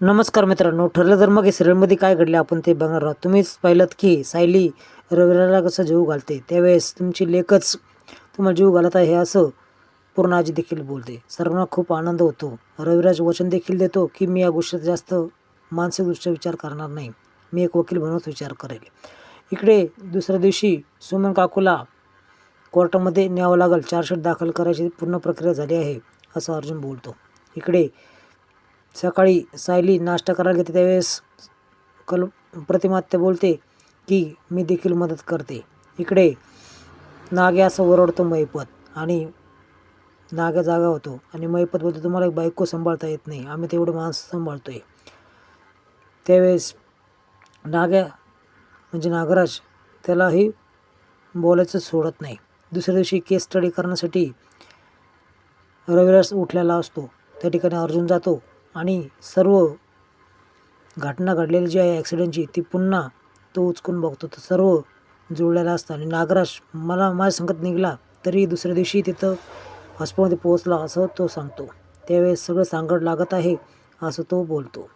नमस्कार मित्रांनो, ठरलं तर मग सिरियलमध्ये काय घडले आपण ते बघणार आहोत. तुम्हीच पाहिलं की सायली रविराला कसं जीव घालते, त्यावेळेस तुमची लेकच तुम्हाला जीव घालत आहे हे असं पूर्ण आजी देखील बोलते. सर्वांना खूप आनंद होतो. रविराज वचन देखील देतो की मी या गोष्टीत जास्त मानसिकदृष्ट्या विचार करणार नाही, मी एक वकील बनवत विचार करेल. इकडे दुसऱ्या दिवशी सुमन काकूला कोर्टामध्ये न्यावं लागेल, चार्जशीट दाखल करायची पूर्ण प्रक्रिया झाली आहे असं अर्जुन बोलतो. इकडे सकाळी सायली नाश्ता करायला घेते त्यावेळेस प्रतिमात्या बोलते की मी देखील मदत करते. इकडे नाग्या असं ओरडतो महिपत आणि नाग्या जागा होतो आणि महिपत बोलतो तुम्हाला एक बायको सांभाळता येत नाही, आम्ही तेवढे माणसं सांभाळतोय. त्यावेळेस नाग्या म्हणजे नागराज त्यालाही बोलायचं सोडत नाही. दुसऱ्या दिवशी केस स्टडी करण्यासाठी रविराज उठलेला असतो. त्या ठिकाणी अर्जुन जातो आणि सर्व घटना घडलेली जी आहे ॲक्सिडेंटची ती पुन्हा तो उचकून बघतो. तर सर्व जुळलेलं असतं आणि नागराज मला माझ्या संगत निघाला तरी दुसऱ्या दिवशी तिथं हॉस्पिटलमध्ये पोहोचला असं तो सांगतो. त्यावेळेस सगळं सांगड लागत आहे असं तो बोलतो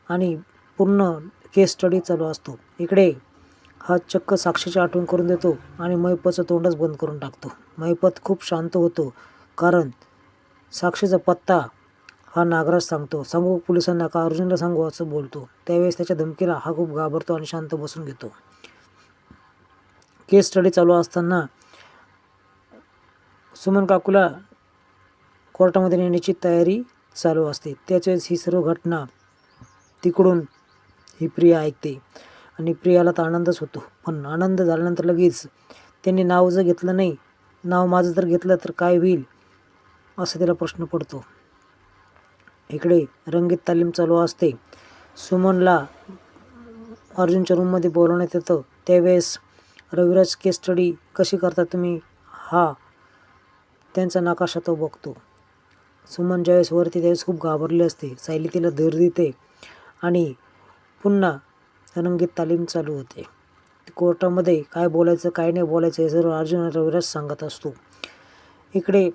आणि पूर्ण केस स्टडी चालू असतो. इकडे हा चक्क साक्षीची आठवण करून देतो आणि महिपतचं तोंडच बंद करून टाकतो. महिपत खूप शांत होतो कारण साक्षीचा पत्ता हा नागराज सांगतो. सांगू पोलिसांना का अर्जुनला सांगू असं बोलतो. त्यावेळेस त्याच्या धमकीला हा खूप घाबरतो आणि शांत बसून घेतो. केस स्टडी चालू असताना सुमन काकूला कोर्टामध्ये नेण्याची तयारी चालू असते. त्याच वेळेस ही सर्व घटना तिकडून ही प्रिया ऐकते आणि प्रियाला तर आनंदच होतो. पण आनंद झाल्यानंतर लगेच त्यांनी नाव जर घेतलं नाही, नाव माझं जर घेतलं तर काय होईल असं त्याला प्रश्न पडतो. इकडे रंगीत तालीम चालू असते. सुमनला अर्जुनच्या रूममध्ये बोलवण्यात येतं. त्यावेळेस रविराज केस स्टडी कशी करता तुम्ही हा त्यांचा नकाशा तो बघतो. सुमन ज्यावेळेस वरती त्यावेळेस खूप घाबरली असते. सायली तिला धीर देते आणि पुन्हा रंगीत तालीम चालू होते. कोर्टामध्ये काय बोलायचं काय नाही बोलायचं हे सर्व अर्जुन आणि रविराज सांगत असतो. इकडे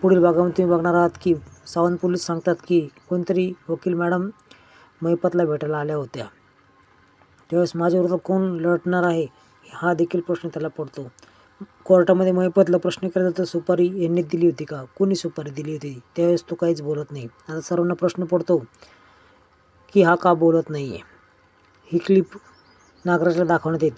पुढील भागामध्ये तुम्ही बघणार आहात की सावंत पोलीस सांगतात की कोणतरी वकील मॅडम महिपतला भेटायला आल्या होत्या. त्यावेळेस माझ्याविरुद्ध कोण लढणार आहे हा देखील प्रश्न त्याला पडतो. कोर्टामध्ये महिपतला प्रश्न केला जातो सुपारी यांनी दिली होती का, कोणी सुपारी दिली होती. त्यावेळेस तो काहीच बोलत नाही. आता सर्वांना प्रश्न पडतो की हा का बोलत नाही आहे. ही क्लिप नागराजला दाखवण्यात येते.